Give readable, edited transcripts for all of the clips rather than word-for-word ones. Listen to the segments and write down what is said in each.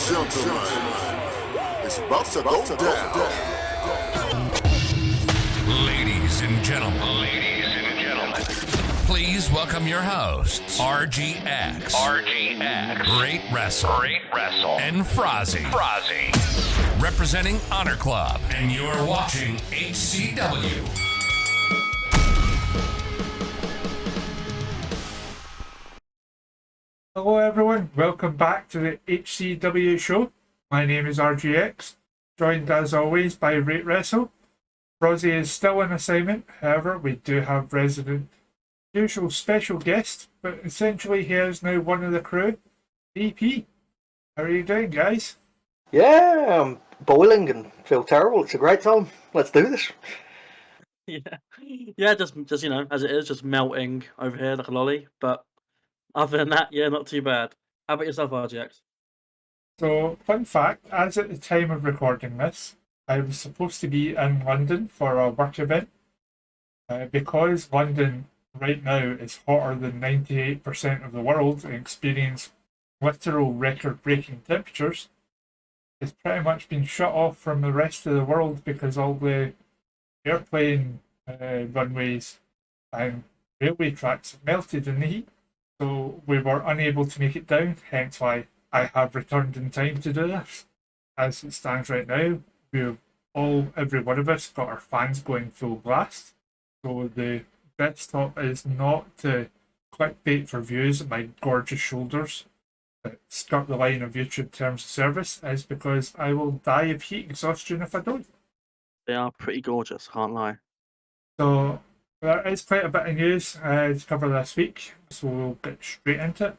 gentlemen, it's about to go down. Ladies and gentlemen, please welcome your hosts, RGX, RateWrestle, and Frozzy, representing Honor Club, and you're watching HCW. Hello everyone, welcome back to the HCW Show. My name is RGX, joined as always by RateWrestle. Frozzy is still on assignment, however we do have resident usual special guest, but essentially he is now one of the crew, VP. How are you doing, guys? Yeah, I'm boiling and feel terrible. It's a great time. Let's do this. Yeah, just you know, as it is, just melting over here like a lolly. But other than that, yeah, not too bad. How about yourself, RGX? So, fun fact, as at the time of recording this, I was supposed to be in London for a work event. Because London right now is hotter than 98% of the world and experience literal record-breaking temperatures, it's pretty much been shut off from the rest of the world because all the airplane runways and railway tracks have melted in the heat. So we were unable to make it down, hence why I have returned in time to do this. As it stands right now, every one of us got our fans going full blast. So the desktop is not to clickbait for views at my gorgeous shoulders that skirt the line of YouTube terms of service, is because I will die of heat exhaustion if I don't. They are pretty gorgeous, can't lie. So there is quite a bit of news to cover this week, so we'll get straight into it.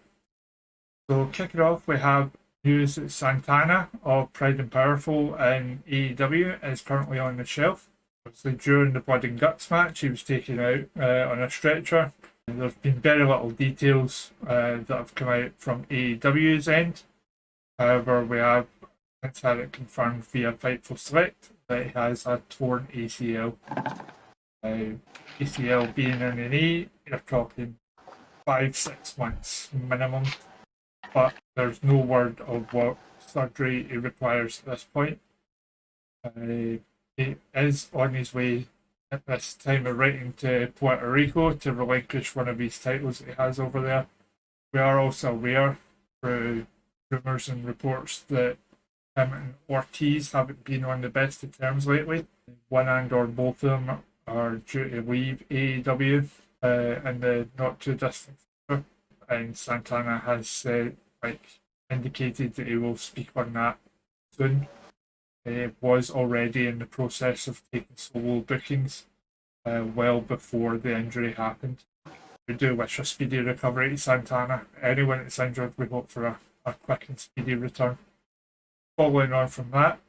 So kicking off, we have news that Santana of Pride and Powerful in AEW is currently on the shelf. Obviously, during the Blood and Guts match, he was taken out on a stretcher. There have been very little details that have come out from AEW's end. However, we have since had it confirmed via Fightful Select that he has a torn ACL. ACL being in the knee, you're talking 5-6 months minimum, but there's no word of what surgery he requires at this point. He is on his way at this time of writing to Puerto Rico to relinquish one of his titles that he has over there. We are also aware through rumours and reports that him and Ortiz haven't been on the best of terms lately. One and or both of them are due to leave AEW in the not too distant future, and Santana has indicated that he will speak on that soon. He was already in the process of taking solo bookings well before the injury happened. We do wish a speedy recovery to Santana. Anyone that's injured, we hope for a quick and speedy return. Following on from that,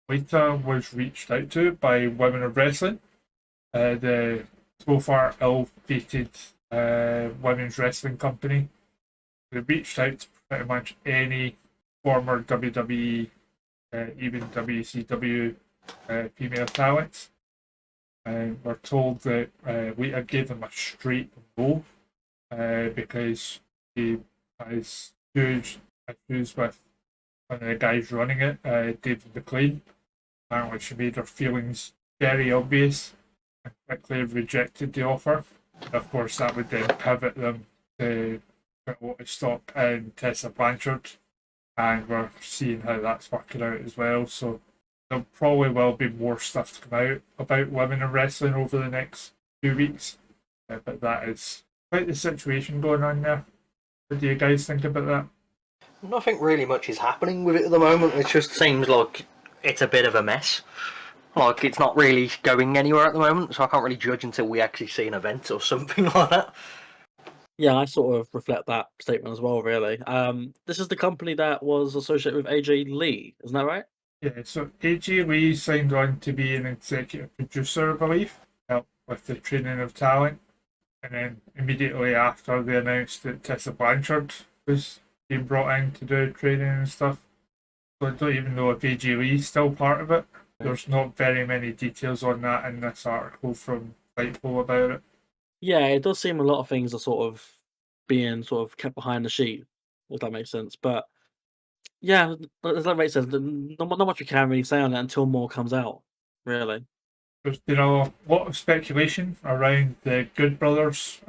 Lita was reached out to by Women of Wrestling, the so far ill-fated women's wrestling company. They reached out to pretty much any former WWE, even WCW female talents. We're told that Lita gave them a straight no because he has huge issues with one of the guys running it, David McLean. Apparently she made her feelings very obvious and quickly rejected the offer. And of course that would then pivot them to stop in Tessa Blanchard, and we're seeing how that's working out as well. So there probably will be more stuff to come out about women in wrestling over the next few weeks, but that is quite the situation going on there. What do you guys think about that? Nothing really much is happening with it at the moment. It just seems like it's a bit of a mess. Like, it's not really going anywhere at the moment, so I can't really judge until we actually see an event or something like that. Yeah, I sort of reflect that statement as well, really. This is the company that was associated with AJ Lee, isn't that right? Yeah, so AJ Lee signed on to be an executive producer, I believe, help with the training of talent. And then immediately after, they announced that Tessa Blanchard was being brought in to do training and stuff. So I don't even know if AJ Lee's still part of it. There's not very many details on that in this article from Fightful about it. Yeah, it does seem a lot of things are sort of being kept behind the sheet, if that makes sense. But Yeah, as like Ray said, not much we can really say on it until more comes out. Really. There's been a lot of speculation around the Good Brothers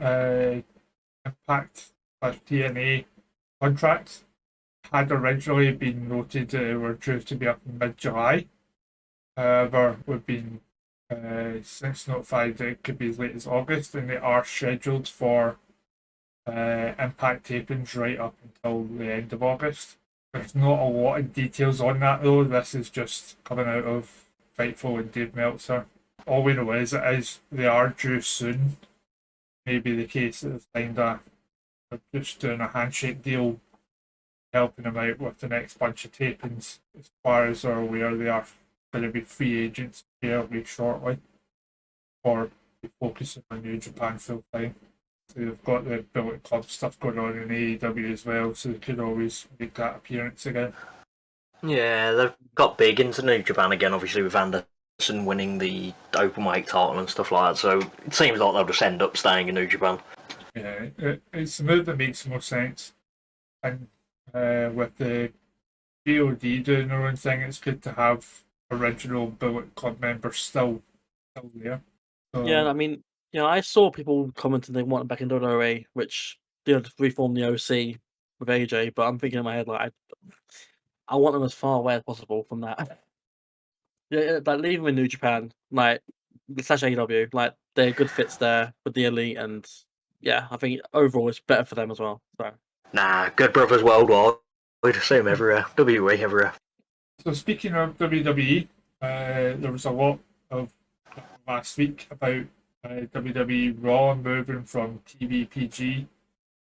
Impact TNA contracts. Had originally been noted were due to be up in mid-July. However, we've been since notified that it could be as late as August, and they are scheduled for Impact tapings right up until the end of August. There's not a lot of details on that though. This is just coming out of Fightful and Dave Meltzer. All we know is they are due soon. Maybe the case that they're just doing a handshake deal, helping them out with the next bunch of tapings. As far as they're aware, they are going to be free agents fairly shortly, or be focusing on New Japan full time. So they've got the Bullet Club stuff going on in AEW as well, so they could always make that appearance again. Yeah, they've got big into New Japan again, obviously with Anderson winning the openweight title and stuff like that. So it seems like they'll just end up staying in New Japan. Yeah, it's a move that makes more sense. And with the GOD doing their own thing, it's good to have original Bullet Club members still there. So, Yeah, I mean, I saw people commenting they want it back in WWE, which reform the OC with AJ, but I'm thinking in my head like I want them as far away as possible from that. Yeah, like leave them in New Japan, like slash AEW, like they're good fits there with the elite, and yeah, I think overall it's better for them as well. So Nah, Good Brothers worldwide. See them everywhere. WWE everywhere. So speaking of WWE, there was a lot of last week about WWE Raw moving from TV PG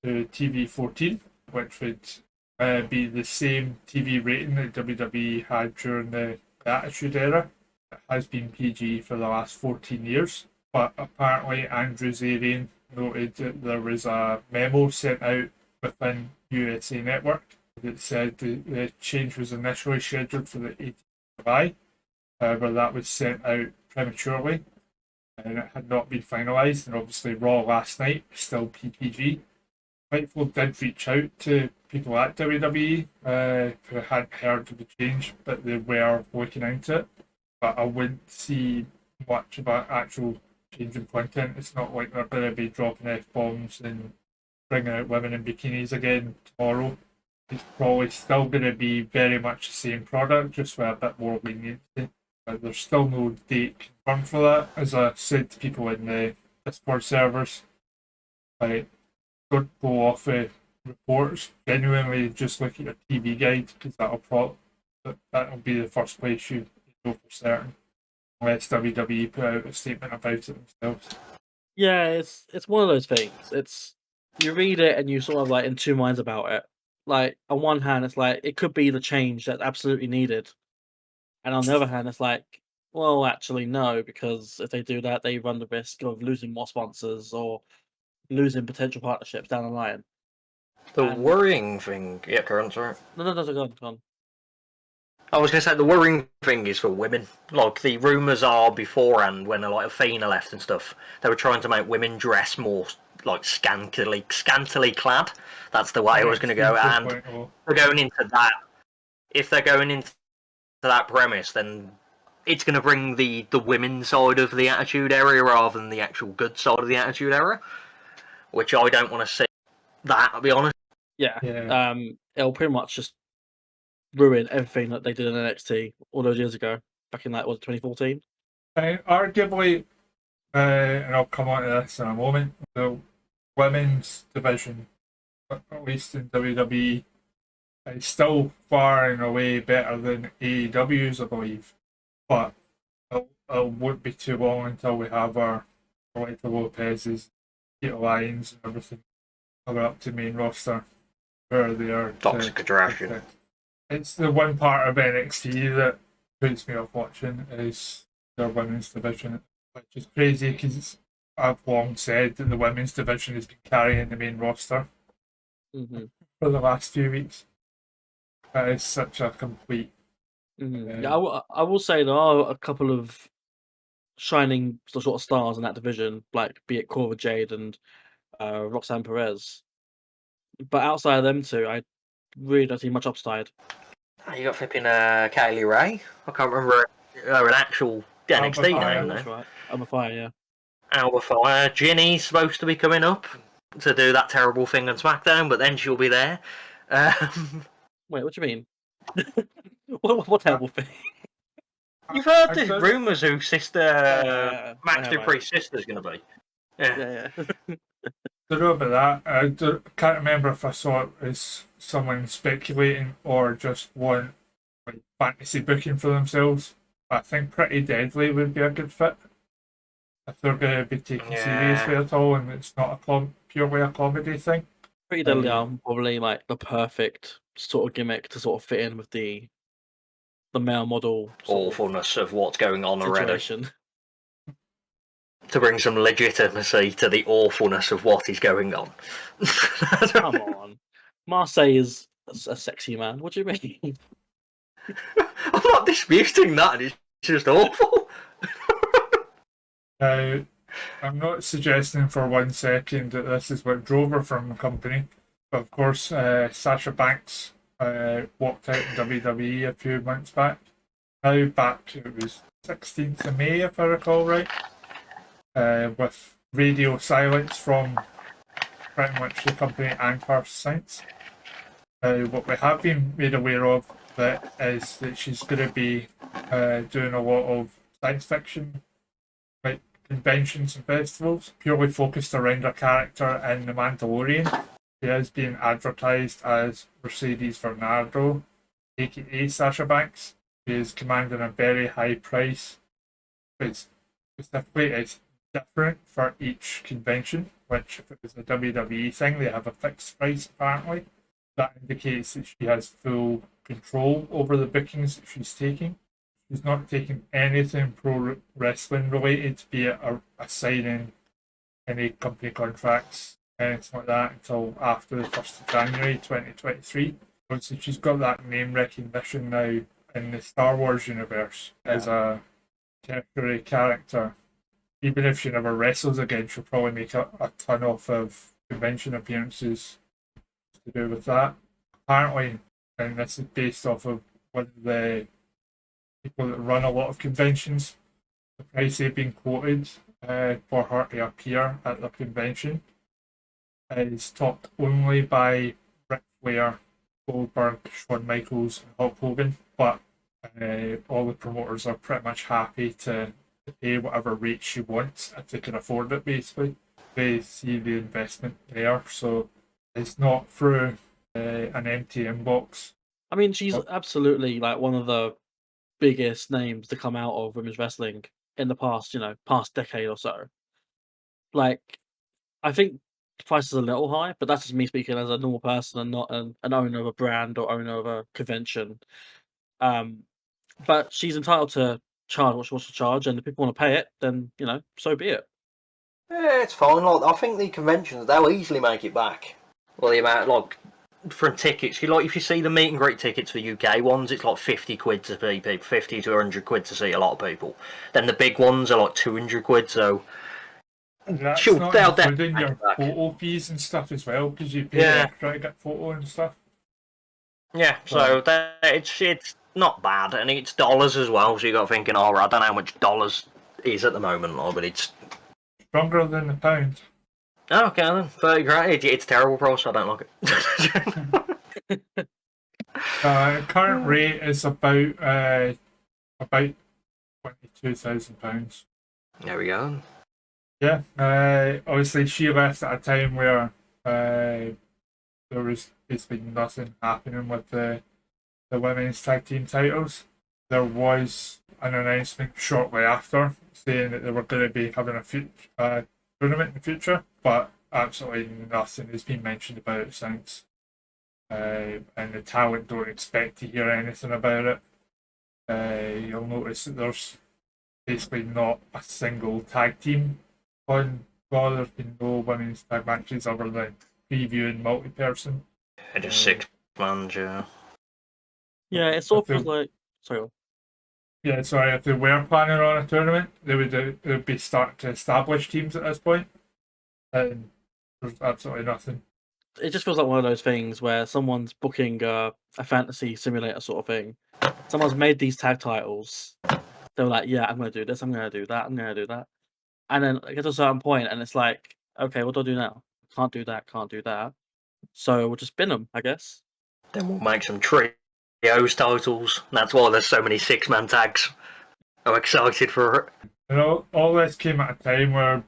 to TV 14, which would be the same TV rating that WWE had during the Attitude Era. It has been PG for the last 14 years, but apparently Andrew Zarian noted that there was a memo sent out within USA Network that said the change was initially scheduled for the 18th of July. However, that was sent out prematurely and it had not been finalised. And obviously, Raw last night was still PPG. Fightful did reach out to people at WWE who hadn't heard of the change, but they were looking into it. But I wouldn't see much of an actual change in content. It's not like they're going to be dropping F-bombs and bringing out women in bikinis again tomorrow. It's probably still going to be very much the same product, just with a bit more leniency. But there's still no date confirmed for that. As I said to people in the Discord servers, like, don't go off of reports. Genuinely, just look at your TV guide because that'll be the first place you know for certain. Unless WWE put out a statement about it themselves. yeah, it's one of those things. It's you read it and you sort of like in two minds about it. Like on one hand, it's like it could be the change that's absolutely needed, and on the other hand, it's like, well, actually no, because if they do that, they run the risk of losing more sponsors or losing potential partnerships down the line. The And- worrying thing. Yeah, Current, sorry. No, go on. I was going to say the worrying thing is for women. Like the rumours are beforehand when like Athena left and stuff, they were trying to make women dress more like scantily clad. That's the way I was going to go. And they're going into that. If they're going into that premise, then it's going to bring the women's side of the Attitude Era rather than the actual good side of the Attitude Era, which I don't want to see. That, I'll be honest. Yeah. Yeah. It'll pretty much just ruin everything that they did in NXT all those years ago, back in 2014. Arguably, and I'll come on to this in a moment, the women's division, at least in WWE, is still far and away better than AEW's, I believe. But it won't be too long until we have our Alexa Lopez's, Kate Lyons, and everything coming up to main roster where they are. Toxic Attraction. It's the one part of NXT that puts me off watching is their women's division, which is crazy because I've long said that the women's division has been carrying the main roster for the last few weeks. It is such a complete. Yeah, I will say there are a couple of shining sort of stars in that division, like be it Cora Jade and Roxanne Perez. But outside of them two, really don't see much upside. You got flipping Kaylee Ray. I can't remember her an actual NXT Fire, name That's though. right. I'm a fire, yeah. Alba Fire. Ginny's supposed to be coming up to do that terrible thing on SmackDown, but then she'll be there. Wait, what do you mean? what terrible thing? You've heard I the don't- rumours who sister I Max have, Dupree's sister's going to be. Yeah. Yeah. don't know about that. Can't remember if I saw it as someone speculating or just want like fantasy booking for themselves. I think Pretty Deadly would be a good fit if they're going to be taken Yeah. seriously at all, and it's not purely a comedy thing. Pretty Deadly are probably like the perfect sort of gimmick to sort of fit in with the male model sort of Awfulness of what's going on already. situation. To bring some legitimacy to the awfulness of what is going on. Come on. Marseille is a sexy man. What do you mean? I'm not disputing that, it's just awful. Now, I'm not suggesting for 1 second that this is what drove her from the company, but of course, Sasha Banks walked out in WWE a few months back. Now back, it was 16th of May, if I recall right, with radio silence from pretty much the company and her since. What we have been made aware of that is that she's going to be doing a lot of science fiction like conventions and festivals, purely focused around her character in The Mandalorian. She is being advertised as Mercedes Bernardo, aka Sasha Banks. She is commanding a very high price, but specifically it's different for each convention, which if it was a WWE thing, they have a fixed price apparently. That indicates that she has full control over the bookings that she's taking. She's not taking anything pro wrestling related, be it a signing, any company contracts, anything like that, until after the 1st of January 2023. So she's got that name recognition now in the Star Wars universe as a tertiary character. Even if she never wrestles again, she'll probably make a ton of convention appearances to do with that. Apparently, and this is based off of one of the people that run a lot of conventions, the price they've been quoted for her to appear at the convention is topped only by Ric Flair, Goldberg, Shawn Michaels, and Hulk Hogan, but all the promoters are pretty much happy to pay whatever rate she wants if they can afford it, basically. They see the investment there, so it's not through an empty inbox. I mean, she's absolutely like one of the biggest names to come out of women's wrestling in the past, past decade or so. Like, I think the price is a little high, but that's just me speaking as a normal person and not an owner of a brand or owner of a convention. But she's entitled to charge what she wants to charge, and if people want to pay it, then so be it. Yeah, it's fine. Like, I think the conventions, they'll easily make it back. Well, the amount, like, from tickets, if you see the meet and greet tickets for UK ones, it's like 50 quid to see people, 50 to 100 quid to see a lot of people. Then the big ones are like 200 quid, so That's they'll not definitely including make your it back. photo fees and stuff as well, because you pay extra to get photo and stuff. Yeah, so it's not bad, and it's dollars as well, so you got thinking, I don't know how much dollars is at the moment, but it's Stronger than the pound. oh, okay then, 30 grand. It's terrible price, I don't like it. Current rate is about £22,000. There we go. Yeah, obviously she left at a time where there was basically nothing happening with the women's tag team titles. There was an announcement shortly after saying that they were going to be having a tournament in the future, but absolutely nothing has been mentioned about it since. And the talent don't expect to hear anything about it. You'll notice that there's basically not a single tag team on Raw. There's been no women's tag matches other than preview and multi-person. And just 6 man, yeah. Yeah, it sort of feels like. Sorry. Yeah, sorry. If they were planning on a tournament, they would be starting to establish teams at this point, and there's absolutely nothing. it just feels like one of those things where someone's booking a fantasy simulator sort of thing. Someone's made these tag titles. They're like, yeah, I'm going to do this. I'm going to do that. I'm going to do that. And then it gets to a certain point, and it's like, okay, what do I do now? Can't do that. Can't do that. So we'll just bin them, I guess. Then we'll make some trios titles. That's why there's so many 6-man tags. I'm excited for it. You know, all this came at a time where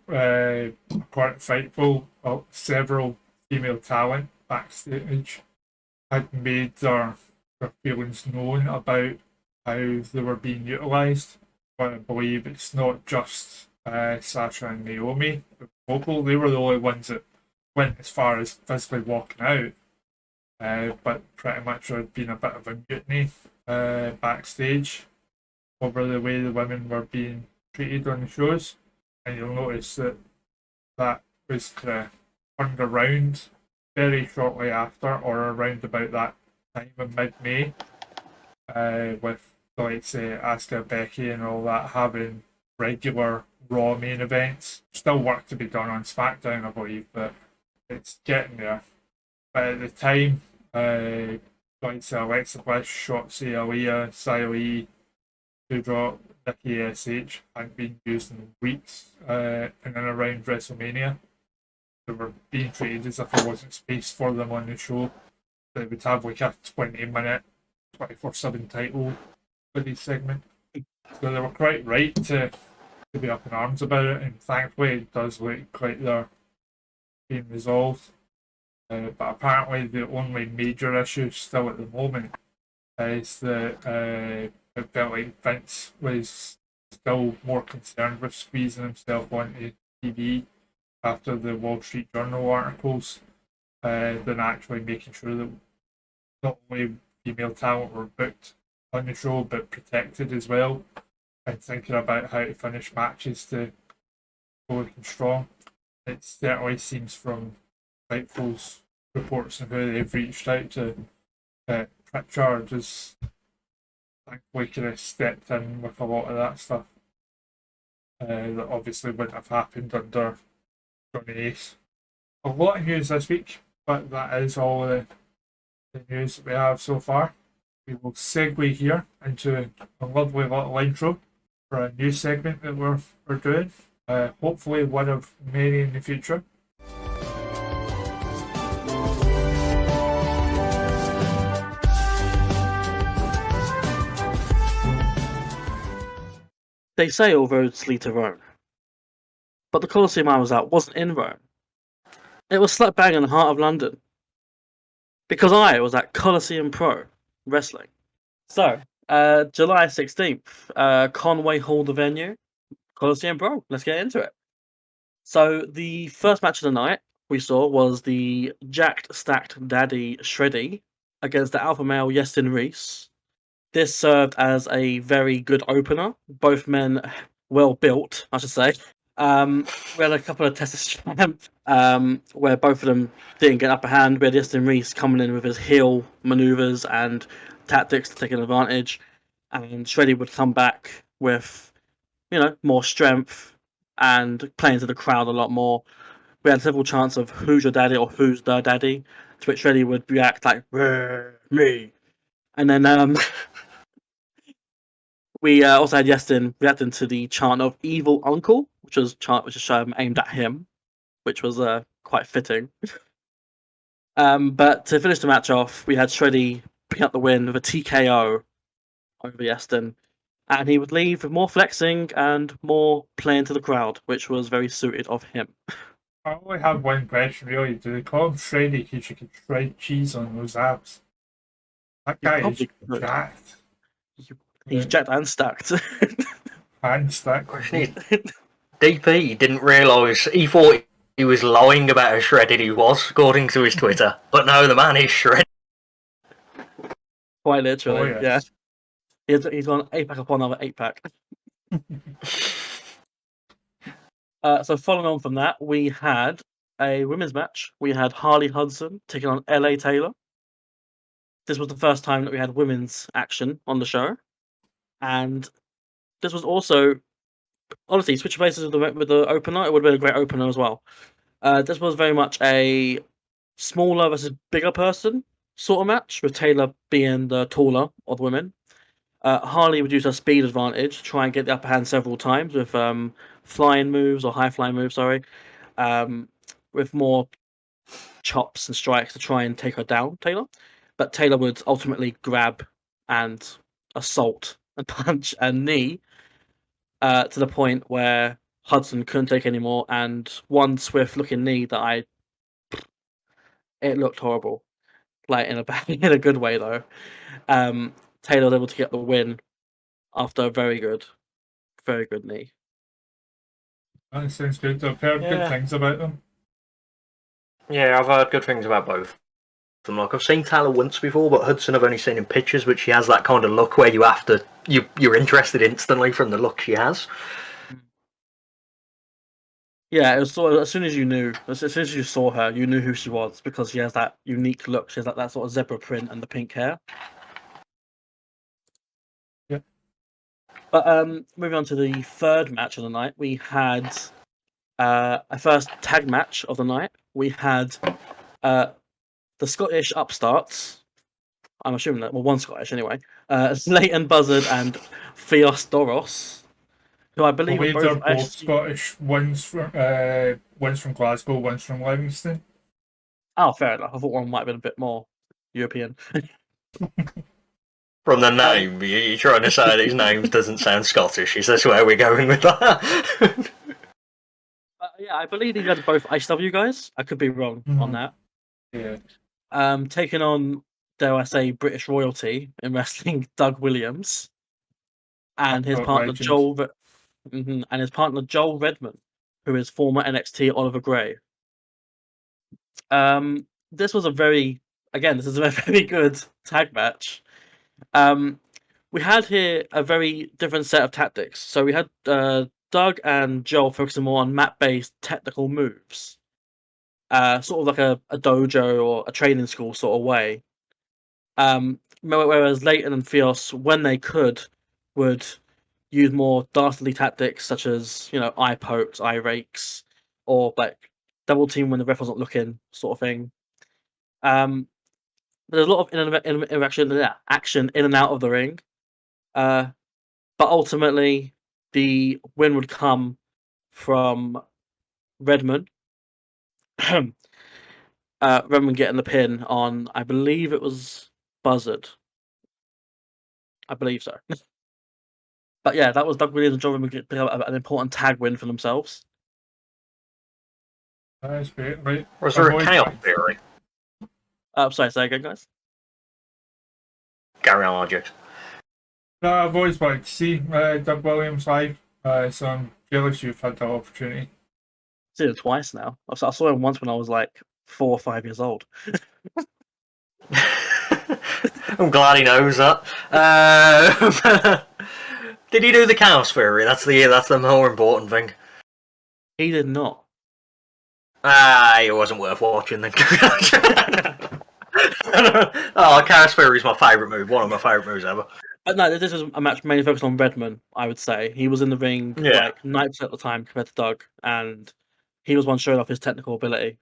quite Fightful, well, several female talent backstage had made their feelings known about how they were being utilised. But I believe it's not just Sasha and Naomi, the vocal. They were the only ones that went as far as physically walking out. But pretty much there had been a bit of a mutiny backstage over the way the women were being treated on the shows. And you'll notice that that was kind of turned around very shortly after, or around about that time in mid-May, with, like, say, Asuka, Becky and all that having regular Raw main events. Still work to be done on SmackDown, I believe, but it's getting there. But at the time, like, say, Alexa Bliss, Shotzi, Aaliyah, Xia, Doudrop, Nikki ASH hadn't been used in weeks in and around WrestleMania. They were being treated as if there wasn't space for them on the show. They would have like a 20-minute, 24/7 title for these segments. So they were quite right to be up in arms about it, and thankfully it does look like they're being resolved. But apparently the only major issue still at the moment is that it felt like Vince was still more concerned with squeezing himself onto TV after the Wall Street Journal articles than actually making sure that not only female talent were booked on the show but protected as well, and thinking about how to finish matches to go looking strong. It certainly seems from Fightful's reports and who they've reached out to, Pritchard has thankfully kind of stepped in with a lot of that stuff that obviously wouldn't have happened under Johnny Ace. A lot of news this week, but that is all the news that we have so far. We will segue here into a lovely little intro for a new segment that we're doing. Hopefully one of many in the future. They say all roads lead to Rome. But the Colosseum I was at wasn't in Rome. It was slap bang in the heart of London. Because I was at Colosseum Pro Wrestling. So, July 16th, Conway Hall the venue, Colosseum Pro. Let's get into it. So, the first match of the night we saw was the jacked, stacked daddy Shreddy against the alpha male Yestin Reese. This served as a very good opener. Both men well built, I should say. We had a couple of Texas champ where both of them didn't get upper hand. We had Yestin Reese coming in with his heel maneuvers and tactics to take an advantage, and Shreddy would come back with, more strength and playing to the crowd a lot more. We had several chants of "Who's your daddy?" or "Who's the daddy?" to which Shreddy would react like "Me," and then we also had Yestin reacting to the chant of "Evil Uncle," which was aimed at him, which was quite fitting. But to finish the match off, we had Shreddy pick up the win with a TKO over Yestin, and he would leave with more flexing and more playing to the crowd, which was very suited of him. I only have one question, really. Do they call him Shreddy because you can shred cheese on those abs? That guy is jacked. He's jacked and stacked. And stacked. DP didn't realise, he thought he was lying about how shredded he was, according to his Twitter. But no, the man is shredded. Quite literally, Oh, yes. Yeah. He's gone 8-pack upon another 8-pack. So following on from that, we had a women's match. We had Harley Hudson taking on LA Taylor. This was the first time that we had women's action on the show. And this was also, honestly, switch places with the opener. It would have been a great opener as well. This was very much a smaller versus bigger person sort of match, with Taylor being the taller of the women. Harley would use her speed advantage to try and get the upper hand several times with flying moves or high flying moves, with more chops and strikes to try and take her down, Taylor. But Taylor would ultimately grab and assault and punch and knee to the point where Hudson couldn't take anymore, and one swift looking knee that it looked horrible, like in a in a good way though. Taylor was able to get the win after a very good knee. That sounds good. I've heard good things about them. Yeah, I've heard good things about both. Like, I've seen Taylor once before, but Hudson I've only seen in pictures, but she has that kind of look where you're interested instantly from the look she has. Yeah, it was sort of, as soon as you saw her, you knew who she was, because she has that unique look. She has that sort of zebra print and the pink hair. Yeah. But moving on to the third match of the night, we had a first tag match of the night. We had the Scottish upstarts. I'm assuming that, well, one Scottish anyway. Leighton Buzzard and Fios Doros, who I believe are they're both both Scottish. One's from Glasgow, one's from Livingston. Oh, fair enough. I thought one might have been a bit more European. From the name, you're trying to say these names doesn't sound Scottish. Is this where we're going with that? Yeah, I believe these are both HCW guys. I could be wrong on that. Yeah. Taking on, dare I say, British royalty in wrestling, Doug Williams, and his partner Joel, and his partner Joel Redman, who is former NXT Oliver Gray. This was a very good tag match. We had here a very different set of tactics. So we had Doug and Joel focusing more on map-based technical moves, sort of like a dojo or a training school sort of way. Whereas Leighton and Fios, when they could, would use more dastardly tactics such as, eye pokes, eye rakes, or like double team when the ref wasn't looking, sort of thing. There's a lot of action in and out of the ring. But ultimately, the win would come from Redmond. Redmond getting the pin on, I believe it was Buzzard. I believe so. But yeah, that was Doug Williams and John Redmond picking up an important tag win for themselves. That's great, right? Was there a chaos theory? Sorry, say again, guys. Carry on, RJ. No, I've always wanted to see Doug Williams live, so I'm jealous you've had that opportunity. I've seen it twice now. I saw him once when I was like 4 or 5 years old. I'm glad he knows that. Did he do the chaos theory? That's the more important thing. He did not. It wasn't worth watching then. Chaos theory is my favourite move. One of my favourite moves ever. But no, this is a match mainly focused on Redmond, I would say. He was in the ring like 90% of the time compared to Doug, and he was one showing off his technical ability.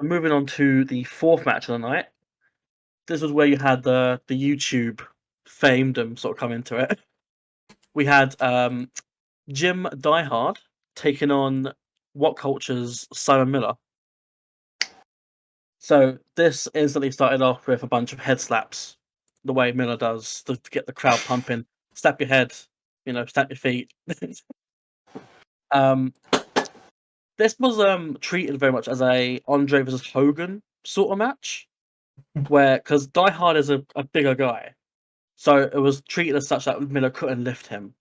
Moving on to the fourth match of the night. This was where you had the YouTube famedom sort of come into it. We had Jim Diehard taking on What Culture's Simon Miller. So this instantly started off with a bunch of head slaps, the way Miller does to get the crowd pumping. Slap your head, stamp your feet. This was treated very much as a Andre versus Hogan sort of match, because Die Hard is a bigger guy, so it was treated as such that Miller couldn't lift him,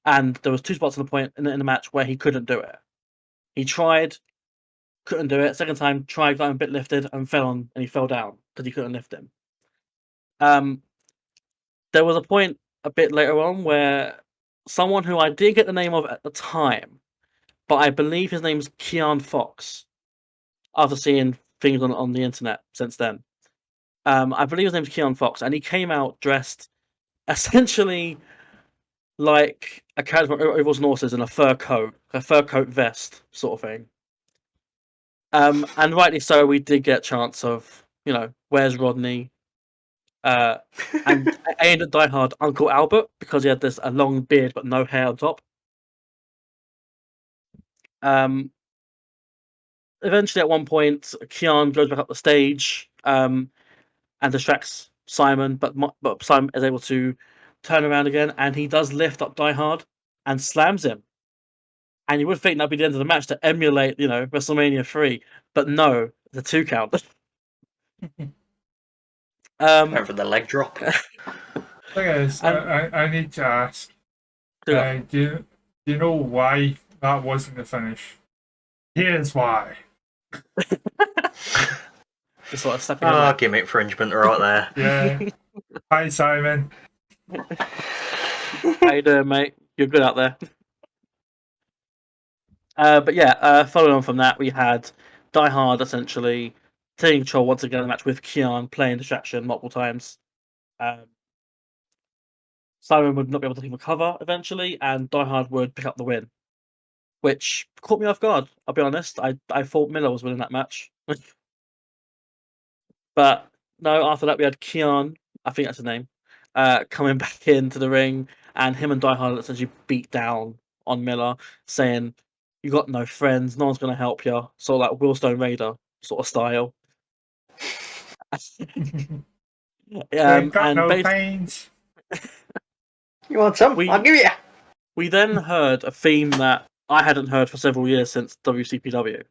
and there was 2 spots in the match where he couldn't do it. He tried, couldn't do it. Second time, tried, got him a bit lifted, and he fell down because he couldn't lift him. There was a point a bit later on where someone who I didn't get the name of at the time, but I believe his name's Keon Fox, after seeing things on the internet since then. I believe his name's Keon Fox, and he came out dressed essentially like a character from Ovals and Horses in a fur coat vest sort of thing. And rightly so, we did get a chance of, where's Rodney? And I aimed at Die Hard Uncle Albert because he had a long beard but no hair on top. Eventually, at one point, Kian goes back up the stage and distracts Simon, but Simon is able to turn around again, and he does lift up Die Hard and slams him. And you would think that'd be the end of the match to emulate, WrestleMania 3, but no, the 2 count. Went for the leg drop. Thing is, I need to ask, do you know why that wasn't the finish? Here's why. Just sort of stuck in gimmick infringement right there. Yeah. Hi, Simon. How you doing, mate? You're good out there. But yeah, following on from that, we had Die Hard essentially taking control once again of the match with Kian playing distraction multiple times. Simon would not be able to recover eventually, and Die Hard would pick up the win, which caught me off guard. I'll be honest. I thought Miller was winning that match. But no, after that we had Kian, I think that's his name, coming back into the ring, and him and Die Hard essentially beat down on Miller, saying, "You got no friends, no one's going to help you," sort of like Willstone Raider sort of style. Got and no pains. You want some? I'll give you. We then heard a theme that I hadn't heard for several years since WCPW.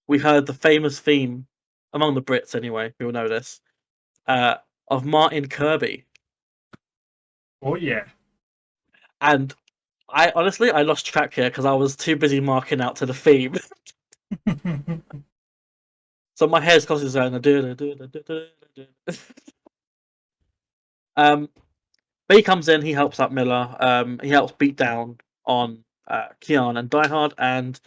We heard the famous theme, among the Brits anyway, who will know this, of Martin Kirby. Oh, yeah. And I honestly lost track here because I was too busy marking out to the theme. So my hair's constantly going. But he comes in, he helps out Miller, he helps beat down on Kian and Die Hard, and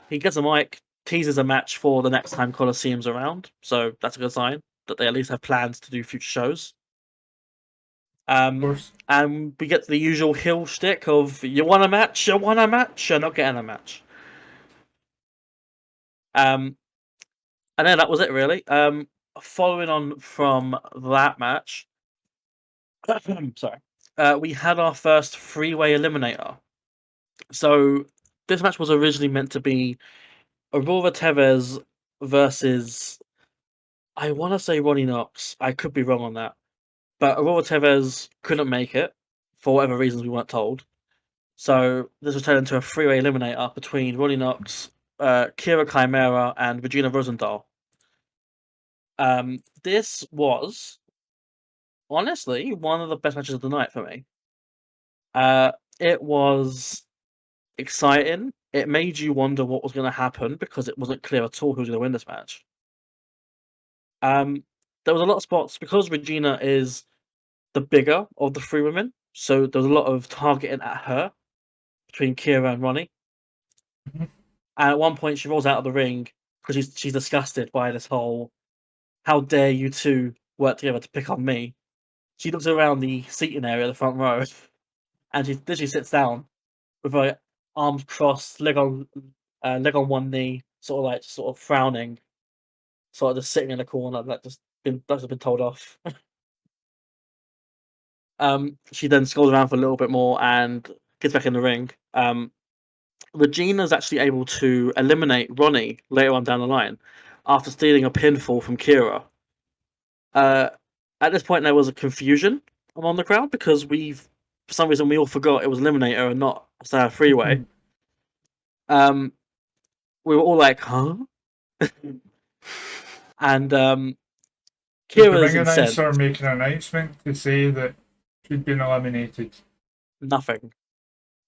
he gets a mic, teases a match for the next time Colosseum's around, so that's a good sign that they at least have plans to do future shows. Of course. And we get the usual heel shtick of, you want a match, you're not getting a match. And then that was it, really. Following on from that match, sorry, we had our first Freeway Eliminator. So this match was originally meant to be Aurora Tevez versus, I want to say Ronnie Knox. I could be wrong on that. But Aurora Tevez couldn't make it for whatever reasons we weren't told. So this was turned into a Freeway Eliminator between Ronnie Knox, Kira Chimera, and Regina Rosendahl. This was honestly one of the best matches of the night for me. It was exciting. It made you wonder what was going to happen because it wasn't clear at all who was going to win this match. There was a lot of spots because Regina is the bigger of the 3 women, so there was a lot of targeting at her between Kira and Ronnie. Mm-hmm. And at one point, she rolls out of the ring because she's disgusted by this whole, "How dare you two work together to pick on me?" She looks around the seating area, the front row, and she literally sits down with her arms crossed, leg on one knee, sort of frowning, sort of just sitting in a corner, that's just been told off. She then scrolls around for a little bit more and gets back in the ring. Regina's actually able to eliminate Ronnie later on down the line after stealing a pinfall from Kira. At this point, there was a confusion among the crowd because for some reason, we all forgot it was Eliminator and not Freeway. We were all like, huh? And Kira's The ring announcer incensed. making an announcement to say that she'd been eliminated. Nothing.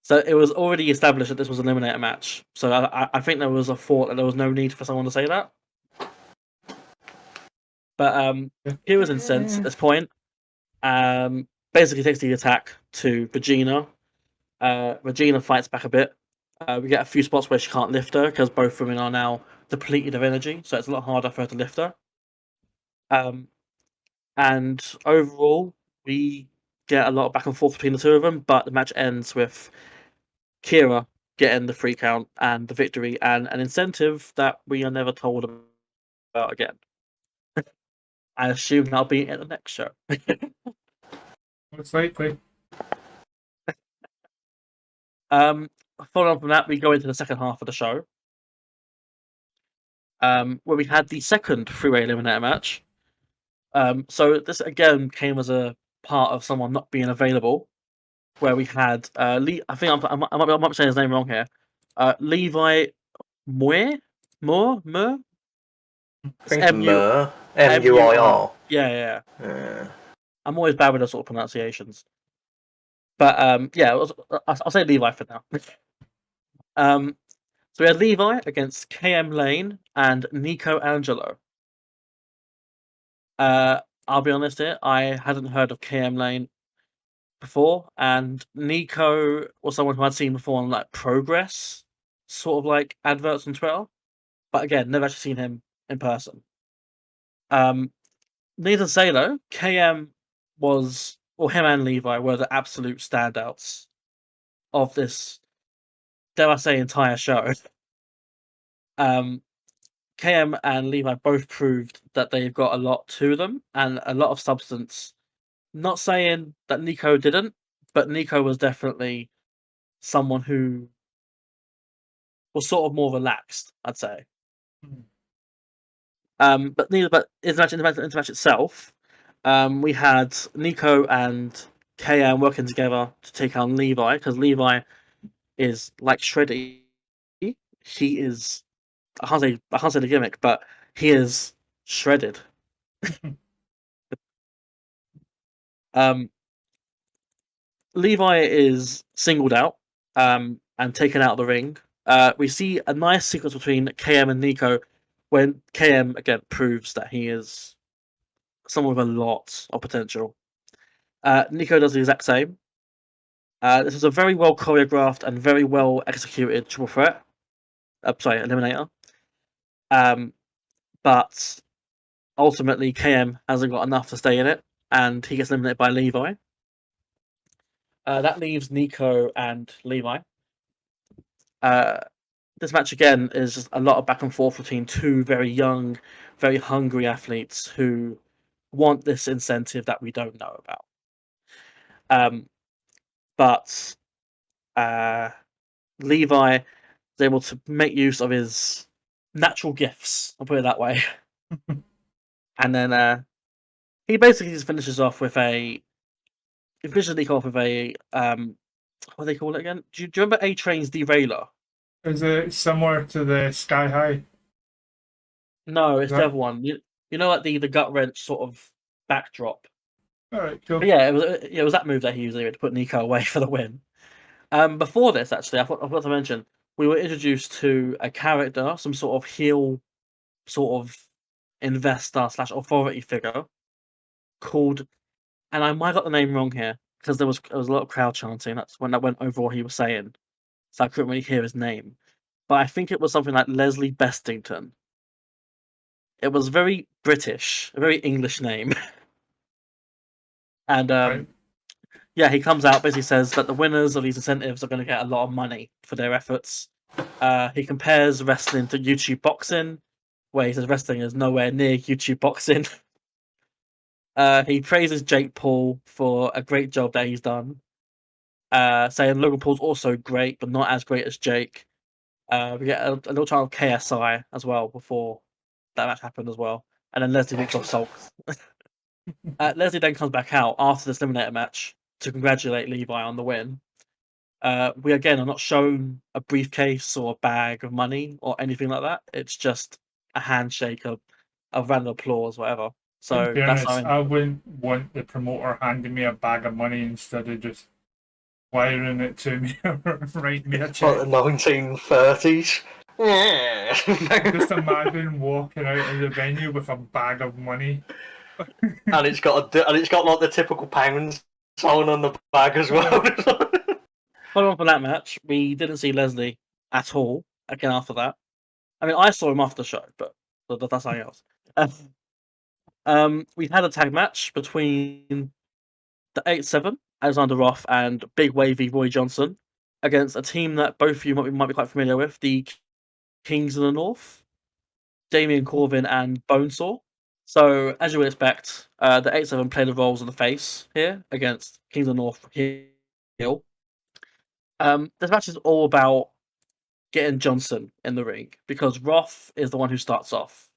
So it was already established that this was an Eliminator match. So I think there was a thought that there was no need for someone to say that. But Kira's incensed at this point. Basically takes the attack to Regina. Regina fights back a bit. We get a few spots where she can't lift her because both women are now depleted of energy, so it's a lot harder for her to lift her. And overall, we get a lot of back and forth between the two of them, but the match ends with Kira getting the 3 count and the victory, and an incentive that we are never told about again. I assume that'll be at the next show. Most likely. Following on from that, we go into the second half of the show, where we had the second Freeway Eliminator match. So this again came as a part of someone not being available, where we had I think I might be saying his name wrong here. Levi Moore? I think it's Mur. M-U-I-R. Yeah. Yeah. I'm always bad with those sort of pronunciations. But yeah, I'll say Levi for now. So we had Levi against KM Lane and Nico Angelo. I'll be honest here, I hadn't heard of KM Lane before, and Nico was someone who I'd seen before on like Progress, sort of like adverts on Twitter. But again, never actually seen him in person. Needless to say though, KM was, or him and Levi were the absolute standouts of this, dare I say, entire show. KM and Levi both proved that they've got a lot to them and a lot of substance. Not saying that Nico didn't, but Nico was definitely someone who was sort of more relaxed, I'd say. But in the match itself, we had Nico and KM working together to take on Levi, because Levi is like Shreddy. He is, I can't say the gimmick, but he is shredded. Levi is singled out and taken out of the ring. We see a nice sequence between KM and Nico when KM again proves that he is someone with a lot of potential. Nico does the exact same. This is a very well choreographed and very well executed triple threat. Eliminator. But ultimately, KM hasn't got enough to stay in it, and he gets eliminated by Levi. That leaves Nico and Levi. This match again is just a lot of back and forth between two very young, very hungry athletes who want this incentive that we don't know about. But Levi is able to make use of his natural gifts, I'll put it that way. And then he basically just finishes off with a. He finishes Nico off with a. What do they call it again? Do you remember A Train's Derailer? Is it similar to the Sky High? No, it's the other one. You know, like the gut wrench sort of backdrop. All right, cool. But yeah, it was that move that he used to put Nico away for the win. Before this, actually, I forgot to mention, we were introduced to a character, some sort of heel, sort of investor / authority figure called, and I might have got the name wrong here because there was a lot of crowd chanting. That's when that went over what he was saying, so I couldn't really hear his name. But I think it was something like Leslie Bestington. It was very British, a very English name. And Right. yeah, he comes out, basically says that the winners of these incentives are going to get a lot of money for their efforts. He compares wrestling to YouTube boxing, where he says wrestling is nowhere near YouTube boxing. He praises Jake Paul for a great job that he's done, saying Logan Paul's also great, but not as great as Jake. We get a little chant of KSI as well before that match happened as well. And then Leslie walks off sulks. Leslie then comes back out after this eliminator match to congratulate Levi on the win. We again are not shown a briefcase or a bag of money or anything like that. It's just a handshake, a round of applause, whatever. So In fairness, that's I wouldn't want the promoter handing me a bag of money instead of just wiring it to me or writing me a Like check. the 1930s. Yeah. Just imagine walking out of the venue with a bag of money. and it's got like the typical pounds sign on the bag as well. following on from that match. We didn't see Leslie at all again after that. I mean, I saw him after the show, but that's something else. We had a tag match between the 8-7, Alexander Roth and Big Wavy Roy Johnson, against a team that both of you might be quite familiar with, the Kings of the North, Damien Corvin and Bonesaw. So, as you would expect, the 8-7 play the roles of the face here against Kings of the North heel. This match is all about getting Johnson in the ring because Roth is the one who starts off,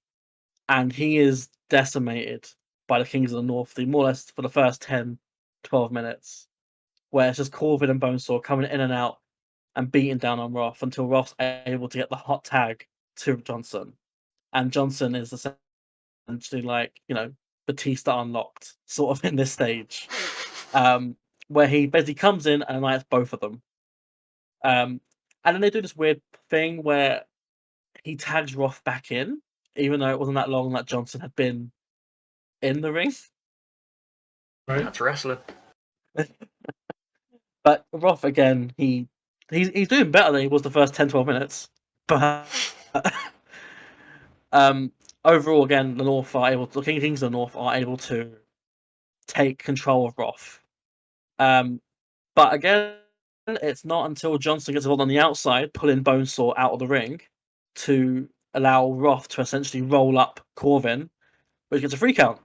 and he is decimated by the Kings of the North, more or less for the first 10, 12 minutes, where it's just Corvin and Bonesaw coming in and out and beating down on Roth until Roth's able to get the hot tag to Johnson. And Johnson is essentially like, Batista unlocked, sort of in this stage, where he basically comes in and unites both of them. And then they do this weird thing where he tags Roth back in, even though it wasn't that long that Johnson had been in the ring. Right. That's wrestling. But Roth, again, he's doing better than he was the first 10, 12 minutes. But overall, again, the Kings of the North are able to take control of Roth. But again, it's not until Johnson gets involved on the outside, pulling Bonesaw out of the ring, to allow Roth to essentially roll up Corvin, which gets a free count,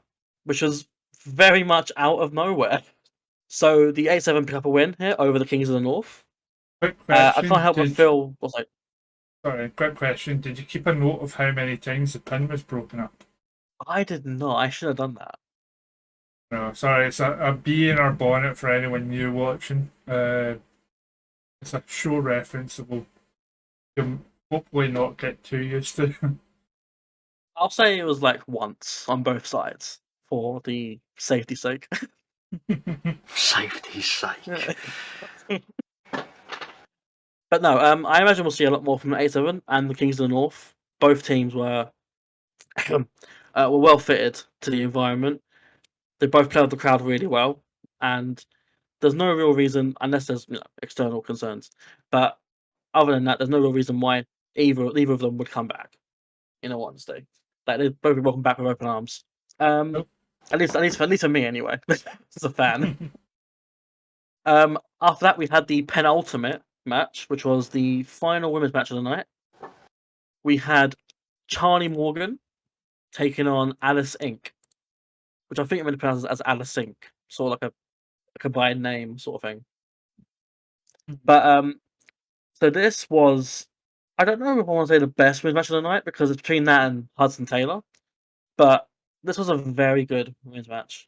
which was very much out of nowhere. So the 8-7 pick up a win here over the Kings of the North. Quick I question. can't help but feel... What's like? Sorry, quick question. Did you keep a note of how many times the pin was broken up? I did not. I should have done that. No, sorry, it's a bee in our bonnet for anyone new watching. It's a show reference that you'll hopefully not get too used to. I'll say it was like once on both sides for the safety's sake. Safety's sake. But no, I imagine we'll see a lot more from the 8-7 and the Kings of the North. Both teams were well fitted to the environment. They both played with the crowd really well, and there's no real reason, unless there's external concerns. But other than that, there's no real reason why either of them would come back. In all honesty, like they'd both be welcome back with open arms. Nope. At least for me anyway, as a fan. After that, we had the penultimate match, which was the final women's match of the night. We had Charlie Morgan taking on Alice Inc., which I think I'm going to pronounce as Alice Inc., sort of like a combined name sort of thing. But so this was, I don't know if I want to say the best women's match of the night because it's between that and Hudson Taylor, but this was a very good women's match.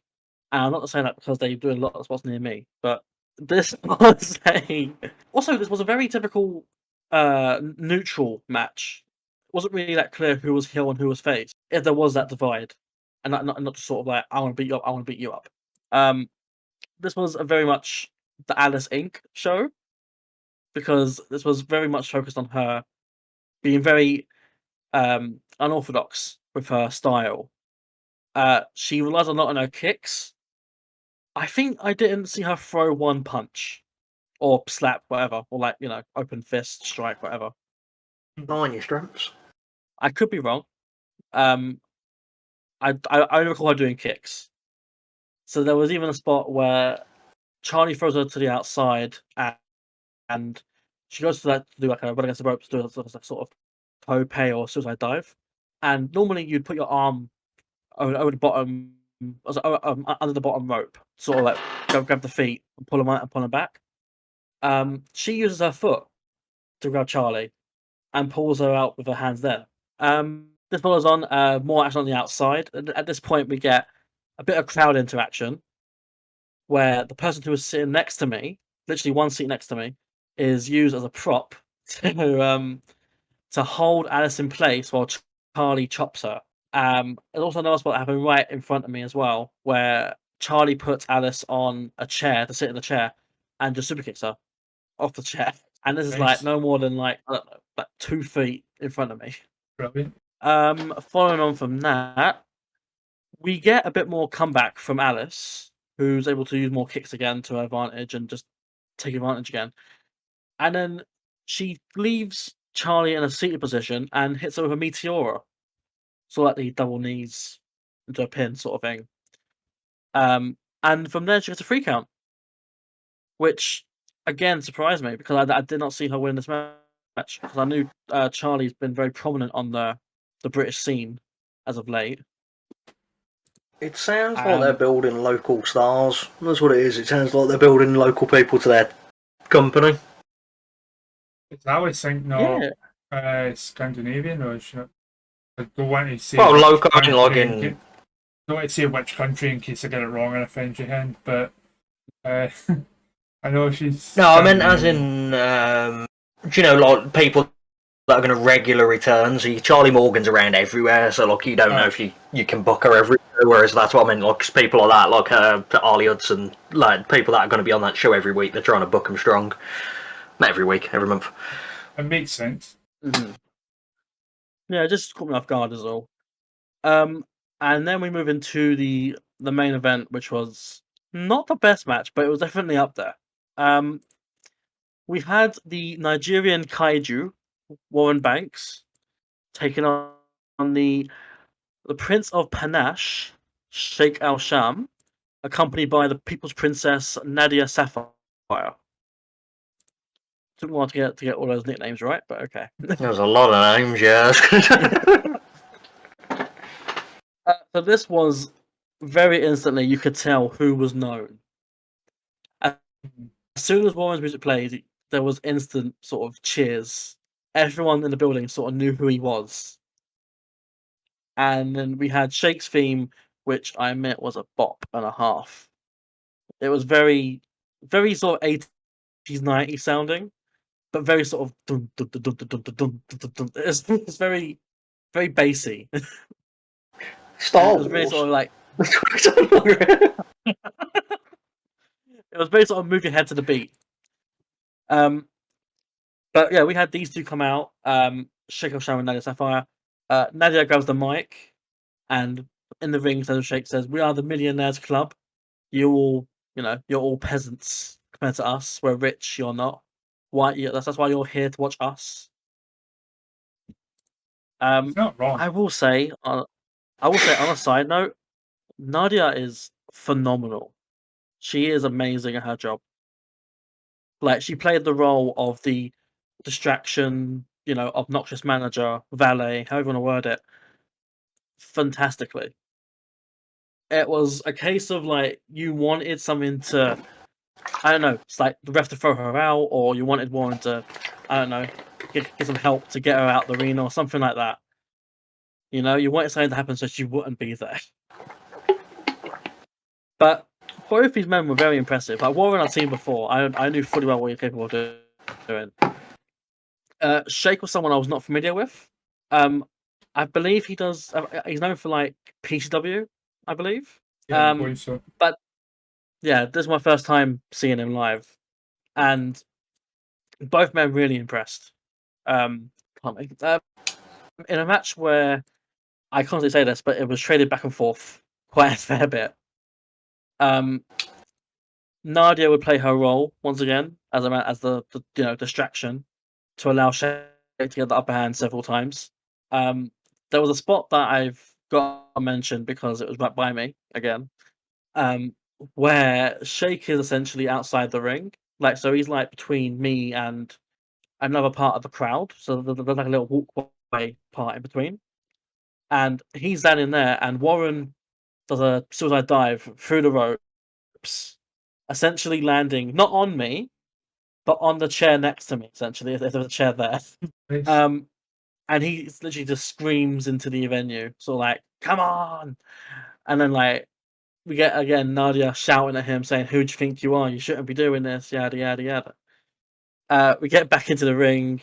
And I'm not saying that because they do a lot of spots near me, but this was this was a very typical neutral match. It wasn't really that clear who was heel and who was face. If there was that divide, and not just sort of like I want to beat you up, I want to beat you up. This was a very much the Alice Inc. show because this was very much focused on her being very unorthodox with her style. She relies a lot on her kicks. I think I didn't see her throw one punch or slap, whatever, or open fist, strike, whatever. Knowing your strengths. I could be wrong. I only recall her doing kicks. So there was even a spot where Charlie throws her to the outside and she goes to do like a run against the ropes, do a sort of tope or suicide dive. And normally you'd put your arm over the bottom, under the bottom rope, sort of like grab the feet and pull them out and pull them back. She uses her foot to grab Charlie and pulls her out with her hands there. This follows on more action on the outside. At this point, we get a bit of crowd interaction where the person who was sitting next to me, literally one seat next to me, is used as a prop to hold Alice in place while Charlie chops her. There's also another spot that happened right in front of me as well, where Charlie puts Alice on a chair to sit in the chair and just super kicks her off the chair. And this is like no more than I don't know, like 2 feet in front of me. Brilliant. Following on from that, we get a bit more comeback from Alice, who's able to use more kicks again to her advantage and just take advantage again. And then she leaves Charlie in a seated position and hits her with a Meteora. So like the double knees into a pin sort of thing. and from there she gets a 3 count, which again surprised me because I did not see her win this match because I knew Charlie's been very prominent on the British scene as of late. It sounds like they're building local stars. That's what it is. It sounds like they're building local people to their company. I always think Scandinavian, or I don't want to say. Well, local, I mean, like in. Don't want to say which country in case I get it wrong and offend you, hen, but I know she's. No, I meant as in, you know, like people that are going to regular return. So Charlie Morgan's around everywhere, so like you don't know if you can book her everywhere. Whereas that's what I meant, like people like that, like Harley Hudson, like people that are going to be on that show every week. They're trying to book them strong, not every week, every month. It makes sense. Mm-hmm. Yeah, just caught me off guard as all. And then we move into the main event, which was not the best match, but it was definitely up there. We had the Nigerian kaiju, Warren Banks, taking on the Prince of Panache, Sheikh Al Sham, accompanied by the People's Princess Nadia Sapphire. Took a while to get all those nicknames right, but okay. There's a lot of names, yeah. So this was very instantly, you could tell who was known. As soon as Warren's music played, there was instant sort of cheers. Everyone in the building sort of knew who he was. And then we had Sheikh's theme, which I admit was a bop and a half. It was very, very sort of 80s, 90s sounding, but very sort of dun, dun, dun, dun, dun, dun, dun, dun, dun. It's very, very bassy. Star Wars. It was very sort of like. It was very sort of move your head to the beat. But yeah, we had these two come out. Sheikh Al Sham and Nadia Sapphire. Nadia grabs the mic, and in the ring, Sheikh says, "We are the Millionaires Club. You're all peasants compared to us. We're rich. You're not. Why? That's why you're here to watch us." It's not wrong. I will say on a side note, Nadia is phenomenal. She is amazing at her job. Like, she played the role of the distraction, obnoxious manager, valet, however you want to word it, fantastically. It was a case of, like, you wanted something to, I don't know, it's like the ref to throw her out, or you wanted Warren to, I don't know, get some help to get her out the arena, or something like that. You wanted something to happen so she wouldn't be there. But both these men were very impressive. Like Warren, I'd seen before. I knew fully well what he was capable of doing. Sheikh was someone I was not familiar with. I believe he does. He's known for like PCW, I believe. Yeah, I believe so. But yeah, this is my first time seeing him live, and both men really impressed. In a match where I can't say this, but it was traded back and forth quite a fair bit. Nadia would play her role once again as the distraction to allow Sheikh to get the upper hand several times. There was a spot that I've got to mention because it was right by me again, where Sheikh is essentially outside the ring, so he's like between me and another part of the crowd, so there's like a little walkway part in between, and he's standing there, and Warren does a suicide dive through the ropes, essentially landing not on me, but on the chair next to me. Essentially, if there was a chair there, and he literally just screams into the venue, so like, "Come on!" And then we get again Nadia shouting at him, saying, "Who do you think you are? You shouldn't be doing this." Yada yada yada. We get back into the ring.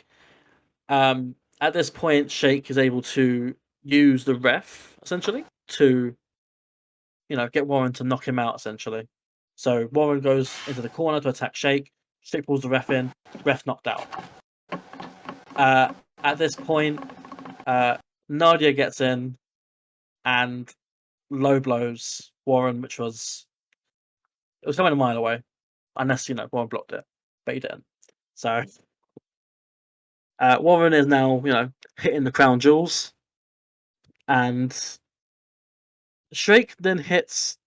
At this point, Sheikh is able to use the ref essentially to, get Warren to knock him out essentially. So Warren goes into the corner to attack Sheikh. Sheikh pulls the ref in. Ref knocked out. At this point, Nadia gets in and low blows Warren, it was coming a mile away, unless Warren blocked it, but he didn't. So Warren is now hitting the crown jewels, and Sheikh then hits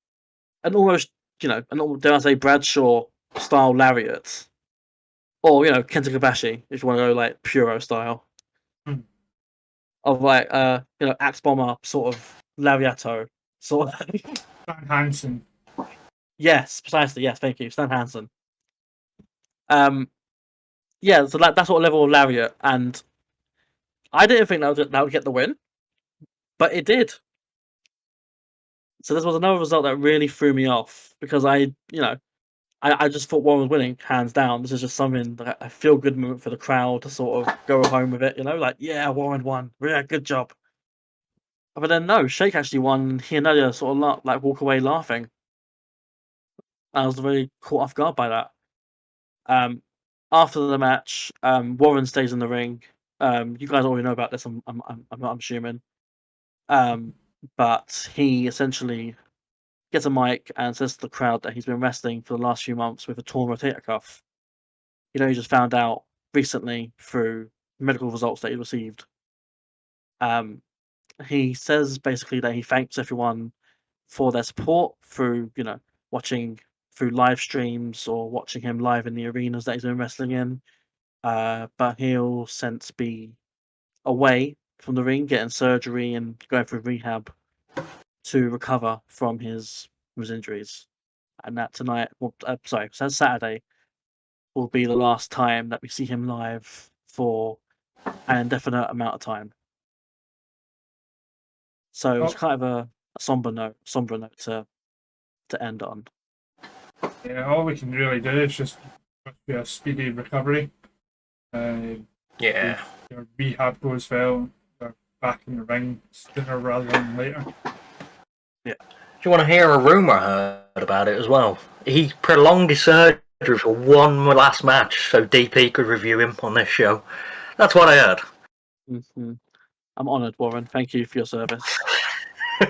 an almost dare I say Bradshaw style lariat, or Kenta Kobashi if you want to go like Puro style, of like axe bomber sort of lariato sort of. Stan Hansen. Yes, precisely. Yes, thank you, Stan Hansen. Yeah, so that sort of level of lariat, and I didn't think that would get the win, but it did. So this was another result that really threw me off because I just thought Warren was winning hands down. This is just something that I feel good moment for the crowd to sort of go home with it. Like yeah, Warren won. Yeah, good job. But then no, Shake actually won. He and Nadia sort of like walk away laughing. I was very caught off guard by that. After the match, Warren stays in the ring. You guys already know about this. I'm assuming. But he essentially gets a mic and says to the crowd that he's been wrestling for the last few months with a torn rotator cuff. He just found out recently through medical results that he received. He says basically that he thanks everyone for their support through, watching through live streams or watching him live in the arenas that he's been wrestling in. But he'll since be away from the ring, getting surgery and going through rehab to recover from his injuries. And that tonight, so Saturday, will be the last time that we see him live for an indefinite amount of time. So it's kind of a somber note to end on. Yeah, all we can really do is just wish you a speedy recovery. Yeah. Your rehab goes well. They're back in the ring sooner rather than later. Yeah. Do you want to hear a rumour I heard about it as well? He prolonged his surgery for one last match so DP could review him on this show. That's what I heard. Mm-hmm. I'm honoured, Warren. Thank you for your service. So,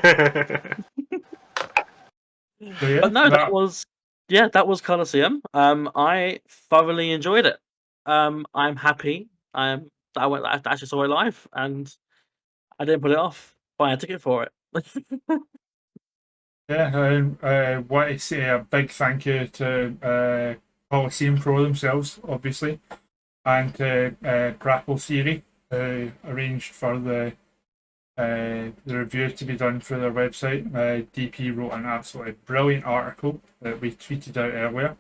yeah, but no, that was Colosseum. I thoroughly enjoyed it. I'm happy. I actually saw it live, and I didn't put it off. Buy a ticket for it. Yeah, I want to say a big thank you to Colosseum Pro themselves, obviously, and to Grapple Theory, who arranged for the review to be done through their website. DP wrote an absolutely brilliant article that we tweeted out earlier.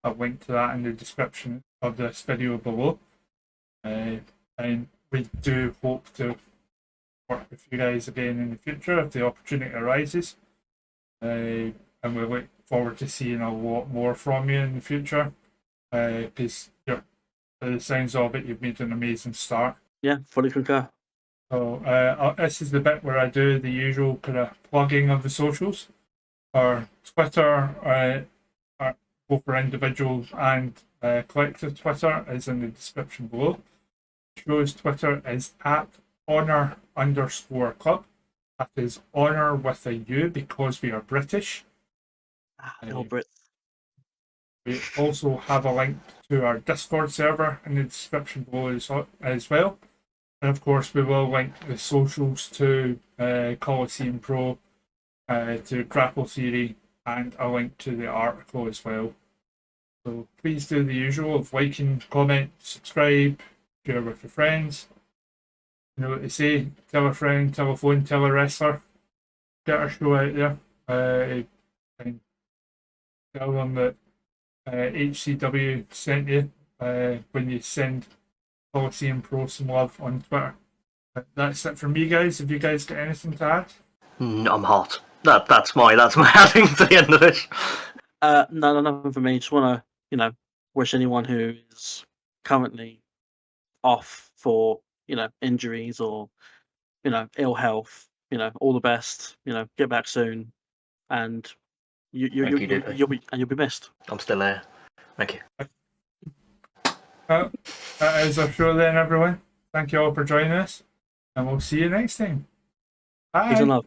I'll link to that in the description of this video below. And we do hope to work with you guys again in the future if the opportunity arises. And we look forward to seeing a lot more from you in the future. Because by the sounds of it, you've made an amazing start. Yeah, fully concur. So this is the bit where I do the usual kind of plugging of the socials. Our Twitter, both for individuals and collective Twitter, is in the description below. The show's Twitter is at honor_club. That is honour with a U because we are British. Brits. We also have a link to our Discord server in the description below as well. And of course, we will link the socials to Colosseum Pro, to Grapple Theory, and a link to the article as well. So please do the usual of liking, comment, subscribe, share with your friends. You know what they say, tell a friend, tell a phone, tell a wrestler. Get our show out there. And tell them that HCW sent you when you send Colosseum Pro some love on Twitter. That's it from me, guys. Have you guys got anything to add? I'm hot. That's my adding to the end of this. No, nothing for me. Just want to, wish anyone who is currently off for, injuries or, ill health, all the best. Get back soon, and you'll be missed. I'm still here. Thank you. That is our show then, everyone. Thank you all for joining us, and we'll see you next time. Bye. Peace and love.